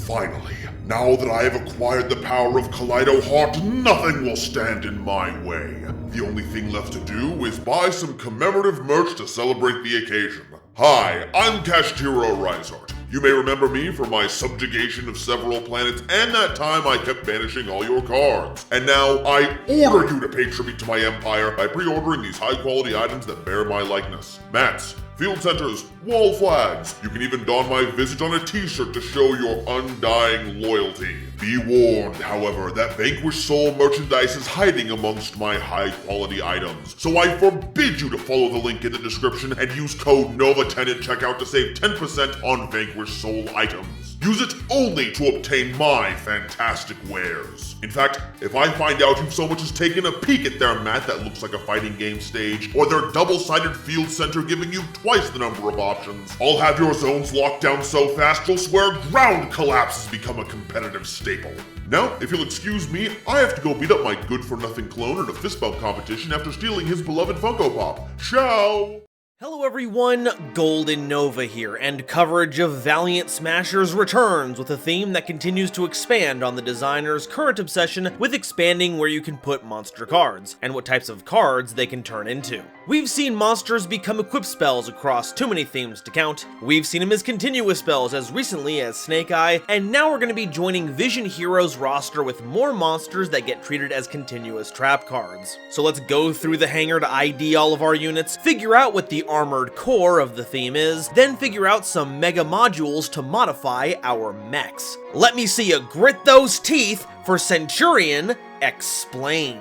Finally, now that I have acquired the power of Kaleido Heart, nothing will stand in my way. The only thing left to do is buy some commemorative merch to celebrate the occasion. Hi, I'm Kashtiro Risehart. You may remember me from my subjugation of several planets and that time I kept banishing all your cards. And now I order you to pay tribute to my empire by pre-ordering these high-quality items that bear my likeness. Mats, field centers, wall flags. You can even don my visage on a t-shirt to show your undying loyalty. Be warned, however, that Vanquished Soul merchandise is hiding amongst my high-quality items. So I forbid you to follow the link in the description and use code NOVA10 at checkout to save 10% on Vanquished Soul items. Use it only to obtain my fantastic wares. In fact, if I find out you've so much as taken a peek at their mat that looks like a fighting game stage, or their double-sided field center giving you twice the number of options, I'll have your zones locked down so fast you'll swear ground collapse has become a competitive staple. Now, if you'll excuse me, I have to go beat up my good-for-nothing clone in a fist bump competition after stealing his beloved Funko Pop. Ciao! Hello everyone, GoldenNova here, and coverage of Valiant Smashers returns with a theme that continues to expand on the designer's current obsession with expanding where you can put monster cards, and what types of cards they can turn into. We've seen monsters become equip spells across too many themes to count, we've seen them as continuous spells as recently as Snake Eye, and now we're going to be joining Vision Heroes roster with more monsters that get treated as continuous trap cards. So let's go through the hangar to ID all of our units, figure out what the armored core of the theme is, then figure out some mega modules to modify our mechs. Let me see you grit those teeth for Centurion Explained.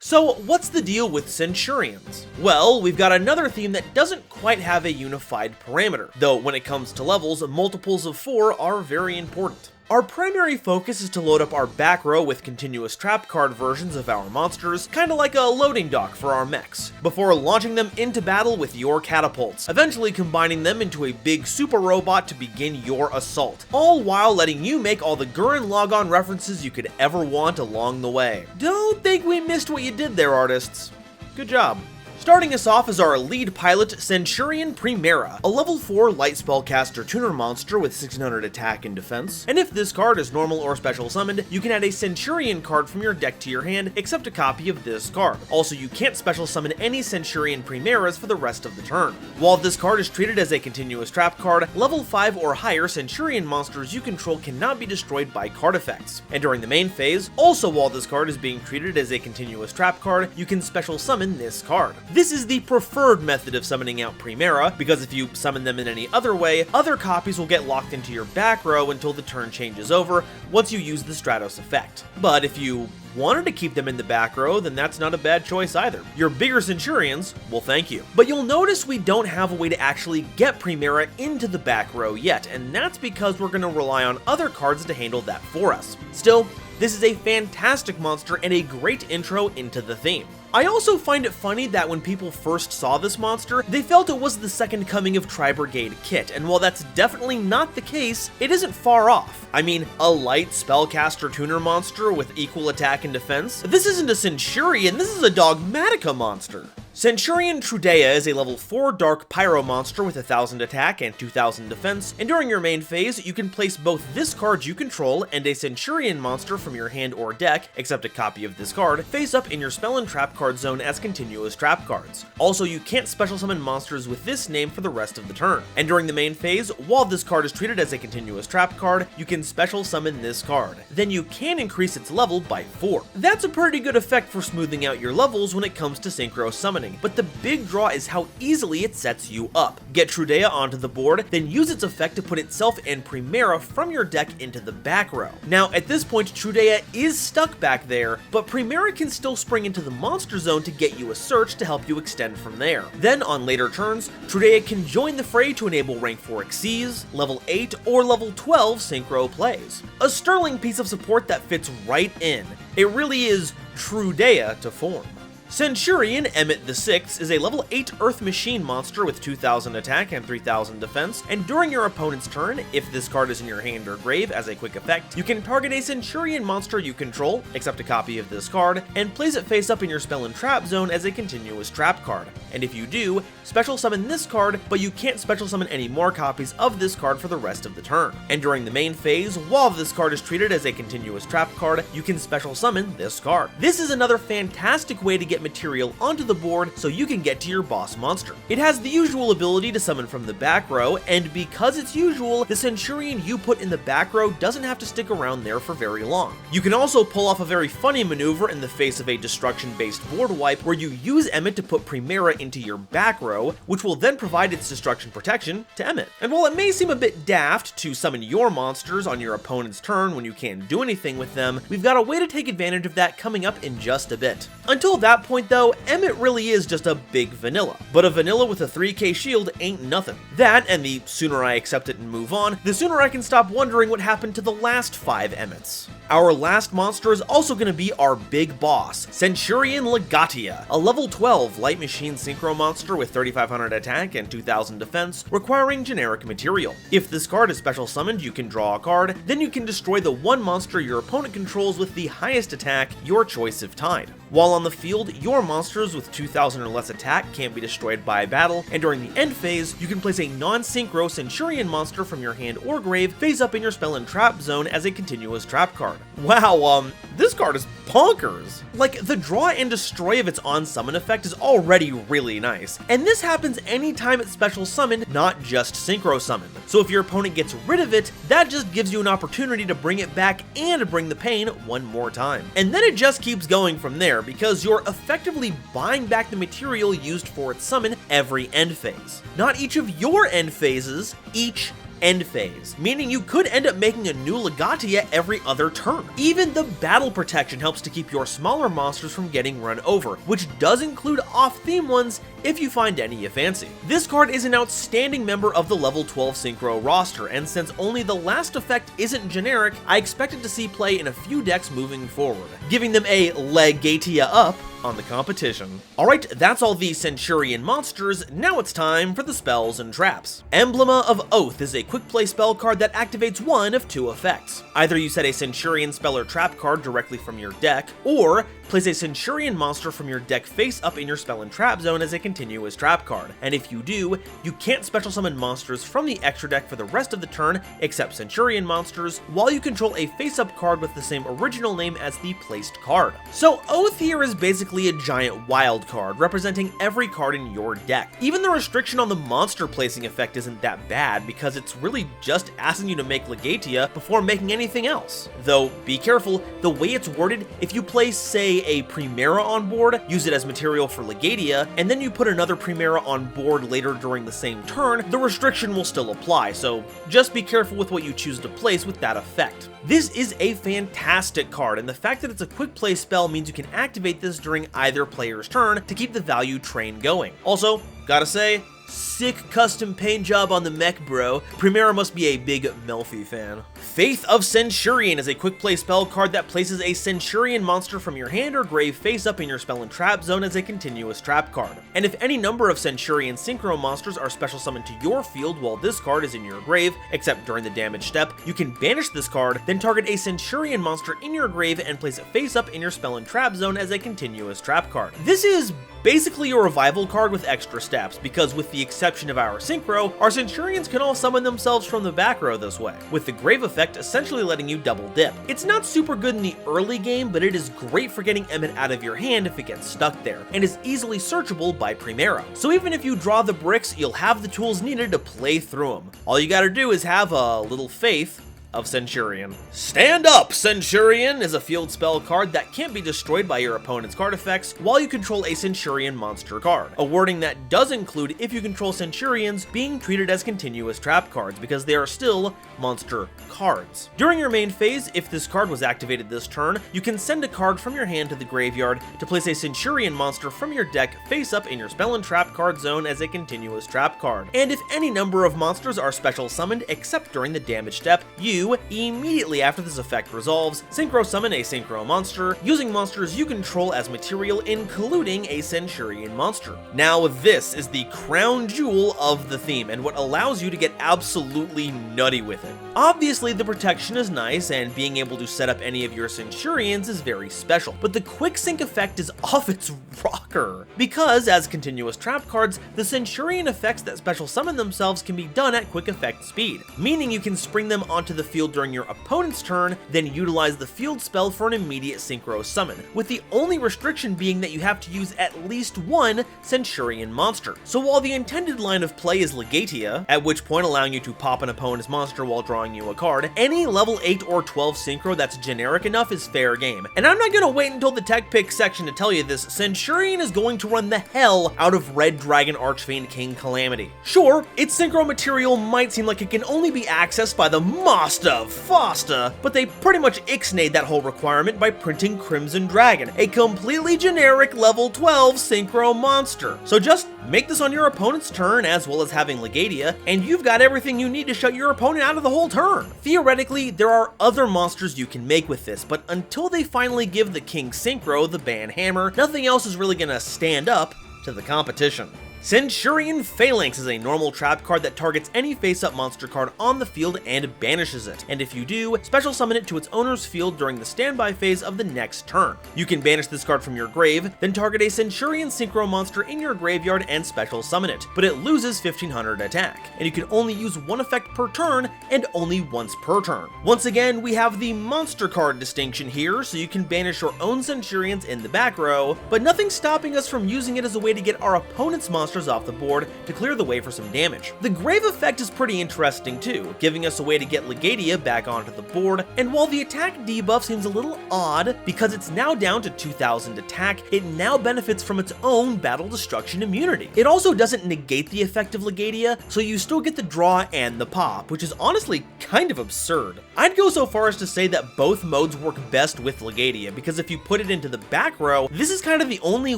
So what's the deal with Centurions? Well, we've got another theme that doesn't quite have a unified parameter, though when it comes to levels, multiples of 4 are very important. Our primary focus is to load up our back row with continuous trap card versions of our monsters, kinda like a loading dock for our mechs, before launching them into battle with your catapults, eventually combining them into a big super robot to begin your assault, all while letting you make all the GURREN logon references you could ever want along the way. Don't think we missed what you did there, artists. Good job. Starting us off is our lead pilot, Centurion Primera, a level 4 light spellcaster tuner monster with 1600 attack and defense, and if this card is normal or special summoned, you can add a Centurion card from your deck to your hand, except a copy of this card. Also, you can't special summon any Centurion Primeras for the rest of the turn. While this card is treated as a continuous trap card, level 5 or higher Centurion monsters you control cannot be destroyed by card effects. And during the main phase, also while this card is being treated as a continuous trap card, you can special summon this card. This is the preferred method of summoning out Primera, because if you summon them in any other way, other copies will get locked into your back row until the turn changes over once you use the Stratos effect. But if you wanted to keep them in the back row, then that's not a bad choice either. Your bigger Centurions will thank you. But you'll notice we don't have a way to actually get Primera into the back row yet, and that's because we're going to rely on other cards to handle that for us. Still, this is a fantastic monster and a great intro into the theme. I also find it funny that when people first saw this monster, they felt it was the second coming of Tri-Brigade Kitt, and while that's definitely not the case, it isn't far off. I mean, a light spellcaster tuner monster with equal attack and defense? This isn't a Centurion, this is a Dogmatica monster. Centurion Trudea is a level 4 dark pyro monster with 1000 attack and 2000 defense, and during your main phase, you can place both this card you control and a Centurion monster from your hand or deck, except a copy of this card, face up in your spell and trap card zone as continuous trap cards. Also, you can't special summon monsters with this name for the rest of the turn. And during the main phase, while this card is treated as a continuous trap card, you can special summon this card. Then you can increase its level by 4. That's a pretty good effect for smoothing out your levels when it comes to synchro summoning. But the big draw is how easily it sets you up. Get Trudea onto the board, then use its effect to put itself and Primera from your deck into the back row. Now, at this point, Trudea is stuck back there, but Primera can still spring into the monster zone to get you a search to help you extend from there. Then, on later turns, Trudea can join the fray to enable rank 4 Xyz, level 8, or level 12 synchro plays. A sterling piece of support that fits right in. It really is Trudea to form. Centurion Emmett VI is a level 8 Earth Machine monster with 2000 attack and 3000 defense, and during your opponent's turn, if this card is in your hand or grave as a quick effect, you can target a Centurion monster you control, accept a copy of this card, and place it face up in your spell and trap zone as a continuous trap card. And if you do, special summon this card, but you can't special summon any more copies of this card for the rest of the turn. And during the main phase, while this card is treated as a continuous trap card, you can special summon this card. This is another fantastic way to get material onto the board so you can get to your boss monster. It has the usual ability to summon from the back row, and because it's usual, the Centurion you put in the back row doesn't have to stick around there for very long. You can also pull off a very funny maneuver in the face of a destruction-based board wipe where you use Emmett to put Primera into your back row, which will then provide its destruction protection to Emmett. And while it may seem a bit daft to summon your monsters on your opponent's turn when you can't do anything with them, we've got a way to take advantage of that coming up in just a bit. Until that point though, Emmett really is just a big vanilla. But a vanilla with a 3k shield ain't nothing. That, and the sooner I accept it and move on, the sooner I can stop wondering what happened to the last 5 Emmets. Our last monster is also going to be our big boss, Centurion LAGANN, a level 12 light machine synchro monster with 3500 attack and 2000 defense, requiring generic material. If this card is special summoned, you can draw a card, then you can destroy the one monster your opponent controls with the highest attack, your choice if tied. While on the field, your monsters with 2000 or less attack can't be destroyed by battle, and during the end phase, you can place a non-synchro Centurion monster from your hand or grave face up in your spell and trap zone as a continuous trap card. Wow, this card is bonkers. Like, the draw and destroy of its on-summon effect is already really nice, and this happens anytime it's special summoned, not just synchro summoned. So if your opponent gets rid of it, that just gives you an opportunity to bring it back and bring the pain one more time. And then it just keeps going from there, because you're effectively buying back the material used for its summon every end phase. Not each of your end phases, each end phase, meaning you could end up making a new LAGANN every other turn. Even the battle protection helps to keep your smaller monsters from getting run over, which does include off-theme ones if you find any you fancy. This card is an outstanding member of the level 12 synchro roster, and since only the last effect isn't generic, I expect it to see play in a few decks moving forward, giving them a LAGANN up on the competition. Alright, that's all the Centurion monsters, now it's time for the spells and traps. Emblema of Oath is a quick play spell card that activates one of 2 effects. Either you set a Centurion spell or trap card directly from your deck, or place a Centurion monster from your deck face up in your spell and trap zone as a continuous trap card. And if you do, you can't special summon monsters from the extra deck for the rest of the turn except Centurion monsters, while you control a face up card with the same original name as the placed card. So Oath here is basically a giant wild card representing every card in your deck. Even the restriction on the monster placing effect isn't that bad, because it's really just asking you to make LAGANN before making anything else. Though, be careful, the way it's worded, if you place, say, a Primera on board, use it as material for LAGANN, and then you put another Primera on board later during the same turn, the restriction will still apply, so just be careful with what you choose to place with that effect. This is a fantastic card, and the fact that it's a quick play spell means you can activate this during either player's turn to keep the value train going. Also, gotta say, sick custom paint job on the mech, bro. Primera must be a big Melfi fan. Faith of Centurion is a quick play spell card that places a Centurion monster from your hand or grave face up in your spell and trap zone as a continuous trap card. And if any number of Centurion synchro monsters are special summoned to your field while this card is in your grave, except during the damage step, you can banish this card, then target a Centurion monster in your grave and place it face up in your spell and trap zone as a continuous trap card. This is basically a revival card with extra steps, because with the exception of our synchro, our Centurions can all summon themselves from the back row this way, with the grave effect essentially letting you double dip. It's not super good in the early game, but it is great for getting Emmett out of your hand if it gets stuck there, and is easily searchable by Primera. So even if you draw the bricks, you'll have the tools needed to play through them. All you gotta do is have a little faith of Centurion. Stand Up Centurion is a field spell card that can't be destroyed by your opponent's card effects while you control a Centurion monster card. A wording that does include if you control Centurions being treated as continuous trap cards, because they are still monster cards. During your main phase, if this card was activated this turn, you can send a card from your hand to the graveyard to place a Centurion monster from your deck face up in your spell and trap card zone as a continuous trap card. And if any number of monsters are special summoned except during the damage step, you do, immediately after this effect resolves, synchro summon a synchro monster, using monsters you control as material, including a Centurion monster. Now this is the crown jewel of the theme, and what allows you to get absolutely nutty with it. Obviously the protection is nice, and being able to set up any of your Centurions is very special, but the quick sync effect is off its rocker. Because, as continuous trap cards, the Centurion effects that special summon themselves can be done at quick effect speed, meaning you can spring them onto the field during your opponent's turn, then utilize the field spell for an immediate synchro summon, with the only restriction being that you have to use at least one Centurion monster. So while the intended line of play is Legatia, at which point allowing you to pop an opponent's monster while drawing you a card, any level 8 or 12 synchro that's generic enough is fair game. And I'm not gonna wait until the tech pick section to tell you this, Centurion is going to run the hell out of Red Dragon Archfiend King Calamity. Sure, its synchro material might seem like it can only be accessed by the Master Fosta, but they pretty much ixnayed that whole requirement by printing Crimson Dragon, a completely generic level 12 synchro monster. So just make this on your opponent's turn, as well as having Legatia, and you've got everything you need to shut your opponent out of the whole turn. Theoretically, there are other monsters you can make with this, but until they finally give the King Synchro the Ban Hammer, nothing else is really gonna stand up to the competition. Centurion Phalanx is a normal trap card that targets any face-up monster card on the field and banishes it, and if you do, special summon it to its owner's field during the standby phase of the next turn. You can banish this card from your grave, then target a Centurion Synchro monster in your graveyard and special summon it, but it loses 1500 attack, and you can only use one effect per turn and only once per turn. Once again, we have the monster card distinction here, so you can banish your own Centurions in the back row, but nothing's stopping us from using it as a way to get our opponent's monster off the board to clear the way for some damage. The grave effect is pretty interesting too, giving us a way to get Legatia back onto the board, and while the attack debuff seems a little odd because it's now down to 2000 attack, it now benefits from its own battle destruction immunity. It also doesn't negate the effect of Legatia, so you still get the draw and the pop, which is honestly kind of absurd. I'd go so far as to say that both modes work best with Legatia, because if you put it into the back row, this is kind of the only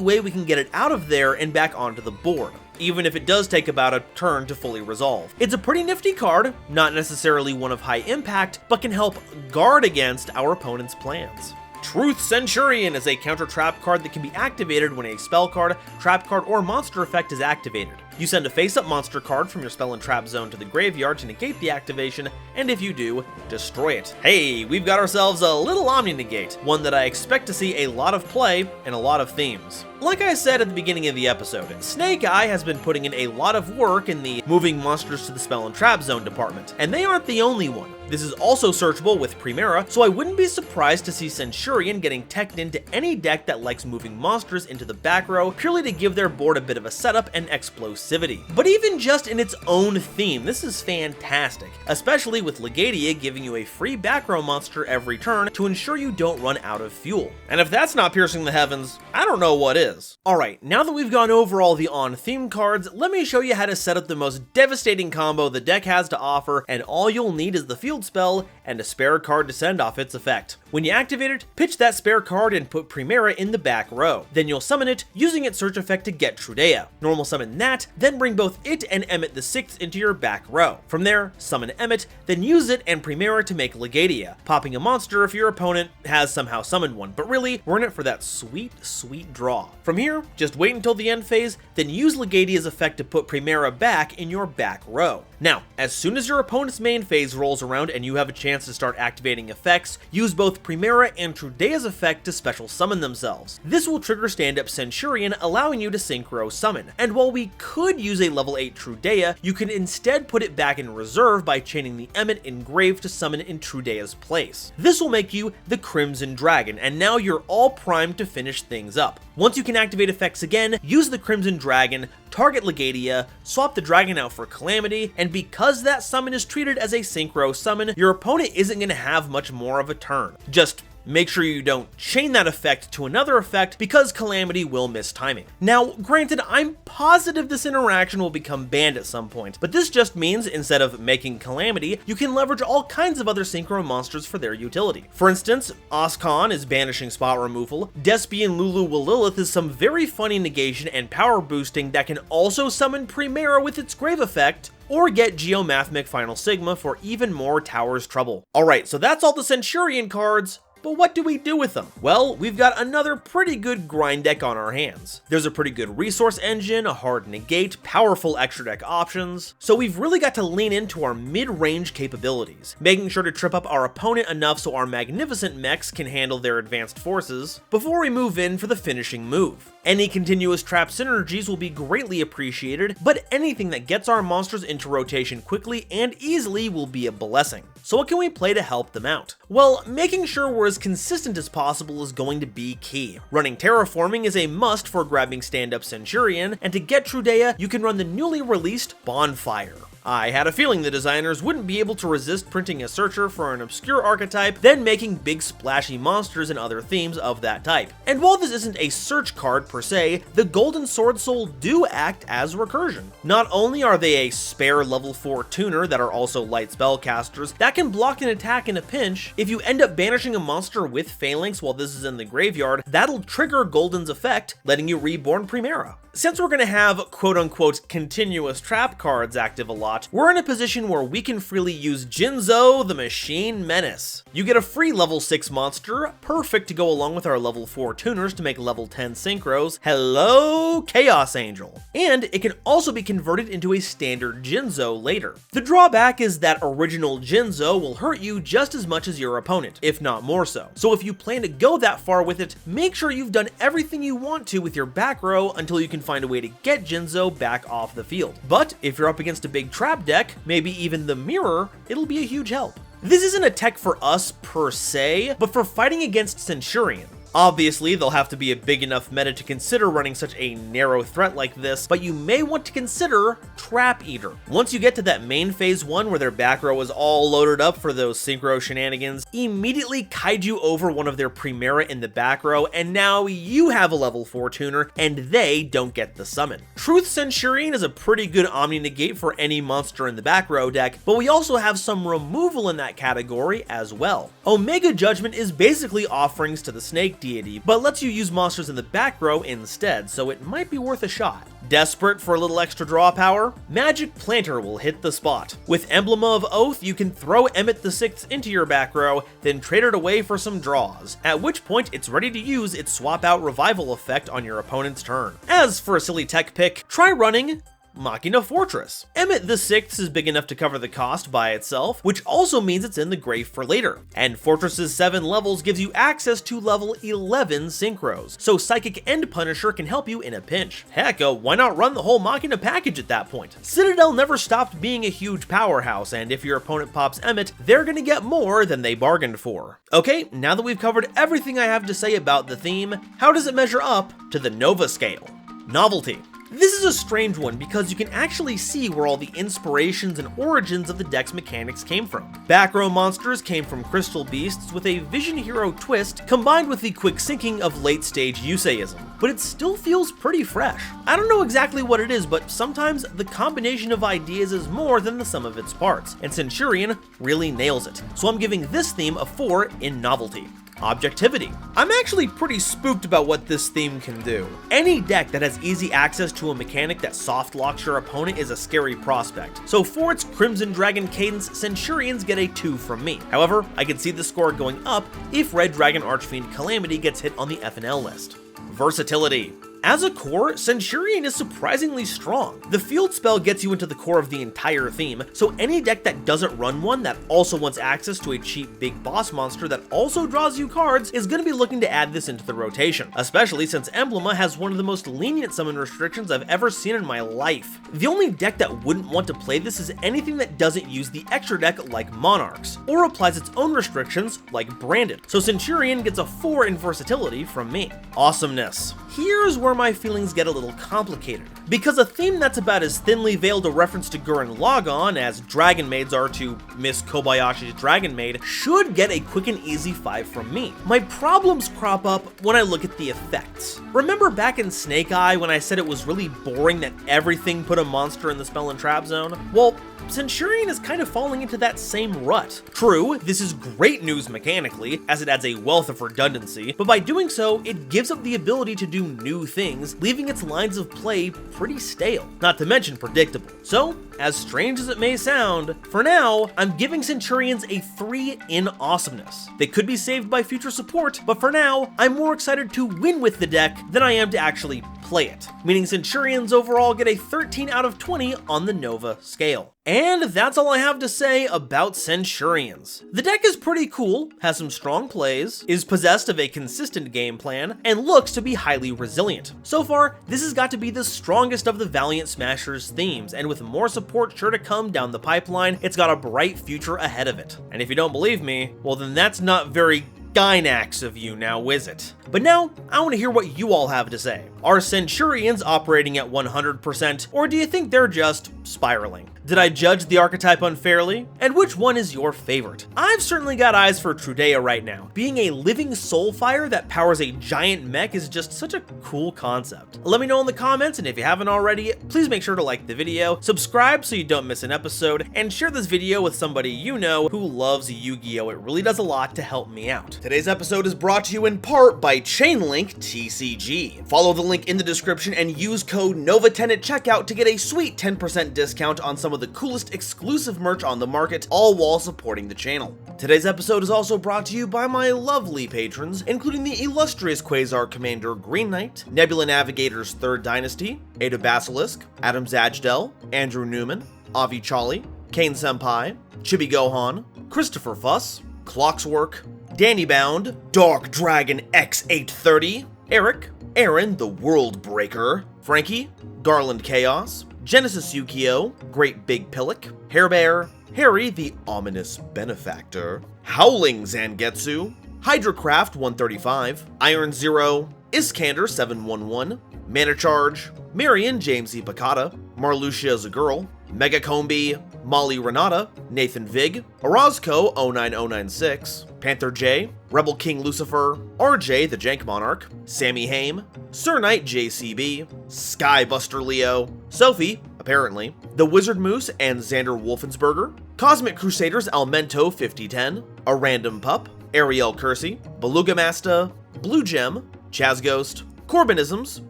way we can get it out of there and back onto the board, even if it does take about a turn to fully resolve. It's a pretty nifty card, not necessarily one of high impact, but can help guard against our opponent's plans. Truth Centurion is a counter trap card that can be activated when a spell card, trap card, or monster effect is activated. You send a face-up monster card from your spell and trap zone to the graveyard to negate the activation, and if you do, destroy it. Hey, we've got ourselves a little Omni-Negate, one that I expect to see a lot of play in a lot of themes. Like I said at the beginning of the episode, Snake Eye has been putting in a lot of work in the moving monsters to the spell and trap zone department, and they aren't the only one. This is also searchable with Primera, so I wouldn't be surprised to see Centurion getting teched into any deck that likes moving monsters into the back row purely to give their board a bit of a setup and explosivity. But even just in its own theme, this is fantastic, especially with Legatia giving you a free back row monster every turn to ensure you don't run out of fuel. And if that's not piercing the heavens, I don't know what is. Alright, now that we've gone over all the on-theme cards, let me show you how to set up the most devastating combo the deck has to offer, and all you'll need is the field spell and a spare card to send off its effect. When you activate it, pitch that spare card and put Primera in the back row. Then you'll summon it using its search effect to get Trudea. Normal summon that, then bring both it and Emmet the 6th into your back row. From there, summon Emmet, then use it and Primera to make Legatia, popping a monster if your opponent has somehow summoned one, but really, we're in it for that sweet, sweet draw. From here, just wait until the end phase, then use Legatia's effect to put Primera back in your back row. Now, as soon as your opponent's main phase rolls around and you have a chance to start activating effects, use both Primera and Trudea's effect to special summon themselves. This will trigger stand-up Centurion, allowing you to synchro summon, and while we could use a level 8 Trudea, you can instead put it back in reserve by chaining the Emmet in grave to summon in Trudea's place. This will make you the Crimson Dragon, and now you're all primed to finish things up. Once you can activate effects again, use the Crimson Dragon, target Legatia, swap the dragon out for Calamity, and because that summon is treated as a synchro summon, your opponent isn't going to have much more of a turn. Just make sure you don't chain that effect to another effect because Calamity will miss timing. Now, granted, I'm positive this interaction will become banned at some point, but this just means instead of making Calamity, you can leverage all kinds of other synchro monsters for their utility. For instance, Oscon is banishing spot removal, Despian Lulu Willilith is some very funny negation and power boosting that can also summon Primera with its grave effect, or get Geomathmic Final Sigma for even more Tower's trouble. Alright, so that's all the Centurion cards. But what do we do with them? Well, we've got another pretty good grind deck on our hands. There's a pretty good resource engine, a hard negate, powerful extra deck options, so we've really got to lean into our mid-range capabilities, making sure to trip up our opponent enough so our magnificent mechs can handle their advanced forces before we move in for the finishing move. Any continuous trap synergies will be greatly appreciated, but anything that gets our monsters into rotation quickly and easily will be a blessing. So what can we play to help them out? Well, making sure we're as consistent as possible is going to be key. Running Terraforming is a must for grabbing stand-up Centurion, and to get Trudea, you can run the newly released Bonfire. I had a feeling the designers wouldn't be able to resist printing a searcher for an obscure archetype, then making big splashy monsters and other themes of that type. And while this isn't a search card per se, the Golden Sword Soul do act as recursion. Not only are they a spare level 4 tuner that are also light spellcasters that can block an attack in a pinch, if you end up banishing a monster with Phalanx while this is in the graveyard, that'll trigger Golden's effect, letting you reborn Primera. Since we're going to have quote-unquote continuous trap cards active a lot, we're in a position where we can freely use Jinzo the Machine Menace. You get a free level 6 monster, perfect to go along with our level 4 tuners to make level 10 synchros. Hello, Chaos Angel. And it can also be converted into a standard Jinzo later. The drawback is that original Jinzo will hurt you just as much as your opponent, if not more so. So if you plan to go that far with it, make sure you've done everything you want to with your back row until you can find a way to get Jinzo back off the field. But if you're up against a big trap deck, maybe even the mirror, it'll be a huge help. This isn't a tech for us per se, but for fighting against Centurion. Obviously, there'll have to be a big enough meta to consider running such a narrow threat like this, but you may want to consider Trap Eater. Once you get to that main phase 1 where their back row is all loaded up for those synchro shenanigans, immediately kaiju over one of their Primera in the back row, and now you have a level 4 tuner, and they don't get the summon. Truth Centurion is a pretty good Omni Negate for any monster in the back row deck, but we also have some removal in that category as well. Omega Judgment is basically offerings to the Snake Deity, but lets you use monsters in the back row instead, so it might be worth a shot. Desperate for a little extra draw power? Magic Planter will hit the spot. With Emblem of Oath, you can throw Emmet the Sixth into your back row, then trade it away for some draws, at which point it's ready to use its swap out revival effect on your opponent's turn. As for a silly tech pick, try running Machina Fortress. Emmet the Sixth is big enough to cover the cost by itself, which also means it's in the grave for later. And Fortress's 7 levels gives you access to level 11 synchros, so Psychic and Punisher can help you in a pinch. Heck, why not run the whole Machina package at that point? Citadel never stopped being a huge powerhouse, and if your opponent pops Emmet, they're gonna get more than they bargained for. Okay, now that we've covered everything I have to say about the theme, how does it measure up to the Nova scale? Novelty. This is a strange one because you can actually see where all the inspirations and origins of the deck's mechanics came from. Back row monsters came from Crystal Beasts with a Vision Hero twist combined with the quick sinking of late stage Yuseism, but it still feels pretty fresh. I don't know exactly what it is, but sometimes the combination of ideas is more than the sum of its parts, and Centurion really nails it. So I'm giving this theme a 4 in novelty. Objectivity. I'm actually pretty spooked about what this theme can do. Any deck that has easy access to a mechanic that soft locks your opponent is a scary prospect, so for its Crimson Dragon cadence, Centurions get a 2 from me. However, I can see the score going up if Red Dragon Archfiend Calamity gets hit on the FNL list. Versatility. As a core, Centurion is surprisingly strong. The field spell gets you into the core of the entire theme, so any deck that doesn't run one that also wants access to a cheap big boss monster that also draws you cards is going to be looking to add this into the rotation, especially since Emblema has one of the most lenient summon restrictions I've ever seen in my life. The only deck that wouldn't want to play this is anything that doesn't use the extra deck like Monarchs, or applies its own restrictions like Branded, so Centurion gets a 4 in versatility from me. Awesomeness. Here's where my feelings get a little complicated, because a theme that's about as thinly veiled a reference to GURREN LAGANN as Dragon Maids are to Miss Kobayashi's Dragon Maid should get a quick and easy 5 from me. My problems crop up when I look at the effects. Remember back in Snake Eye when I said it was really boring that everything put a monster in the spell and trap zone? Well, Centurion is kind of falling into that same rut. True, this is great news mechanically, as it adds a wealth of redundancy, but by doing so, it gives up the ability to do new things, leaving its lines of play pretty stale, not to mention predictable. So, as strange as it may sound, for now, I'm giving Centurions a 3 in awesomeness. They could be saved by future support, but for now, I'm more excited to win with the deck than I am to actually play it, meaning Centurions overall get a 13 out of 20 on the Nova scale. And that's all I have to say about Centurions. The deck is pretty cool, has some strong plays, is possessed of a consistent game plan, and looks to be highly resilient. So far, this has got to be the strongest of the Valiant Smashers themes, and with more support sure to come down the pipeline, it's got a bright future ahead of it. And if you don't believe me, well then that's not very Gynax of you now, is it? But now, I want to hear what you all have to say. Are Centurions operating at 100%, or do you think they're just spiraling? Did I judge the archetype unfairly? And which one is your favorite? I've certainly got eyes for Trudea right now. Being a living soulfire that powers a giant mech is just such a cool concept. Let me know in the comments, and if you haven't already, please make sure to like the video, subscribe so you don't miss an episode, and share this video with somebody you know who loves Yu-Gi-Oh! It really does a lot to help me out. Today's episode is brought to you in part by ChainLinkTCG. Follow the link in the description and use code NOVA10 at checkout to get a sweet 10% discount on some of the coolest exclusive merch on the market, all while supporting the channel. Today's episode is also brought to you by my lovely patrons, including the illustrious Quasar Commander Green Knight, Nebula Navigator's 3rd Dynasty, Ada Basilisk, Adam Zajdel, Andrew Newman, Avi Chali, Kane Senpai, Chibi Gohan, Christopher Fuss, Clockswork, Danny Bound, Dark Dragon X830, Eric, Aaron the World Breaker, Frankie, Garland Chaos, Genesis Yukio, Great Big Pillock, Hairbear, Harry the Ominous Benefactor, Howling Zangetsu, Hydracraft 135, Iron Zero, Iskander 711, Mana Charge, Marion James E. Picata, Marluxia Zagirl, Mega Combi, Molly Renata, Nathan Vig, Orozco 09096, Panther J, Rebel King Lucifer, RJ the Jank Monarch, Sammy Haim, Sir Knight JCB, Skybuster Leo, Sophie, apparently, The Wizard Moose and Xander Wolfensberger, Cosmic Crusaders Almento 5010, A Random Pup, Ariel Kersey, Beluga Masta, Blue Gem, Chaz Ghost, Corbinisms,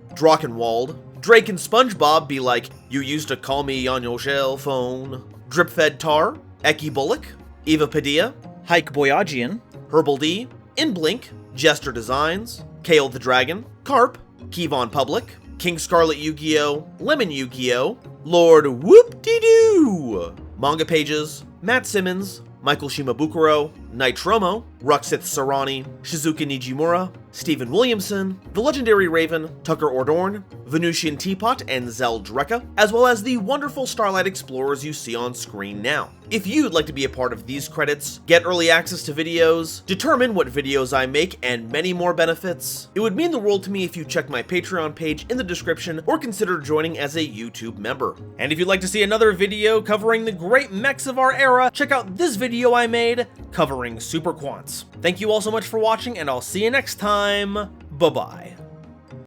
Drachenwald, Drake and SpongeBob be like, you used to call me on your shell phone, Dripfed Tar, Eki Bullock, Eva Padilla, Hike Boyagian, Herbal D, Inblink, Jester Designs, Kale the Dragon, Carp, Kevon Public, King Scarlet Yu-Gi-Oh!, Lemon Yu-Gi-Oh!, Lord Whoop-De-Doo, Manga Pages, Matt Simmons, Michael Shimabukuro, Nitromo, Ruxith Sarani, Shizuka Nijimura, Stephen Williamson, The Legendary Raven, Tucker Ordorn, Venusian Teapot, and Zel Drekka, as well as the wonderful Starlight Explorers you see on screen now. If you'd like to be a part of these credits, get early access to videos, determine what videos I make, and many more benefits, it would mean the world to me if you check my Patreon page in the description or consider joining as a YouTube member. And if you'd like to see another video covering the great mechs of our era, check out this video I made covering Super Quants. Thank you all so much for watching, and I'll see you next time. Bye-bye.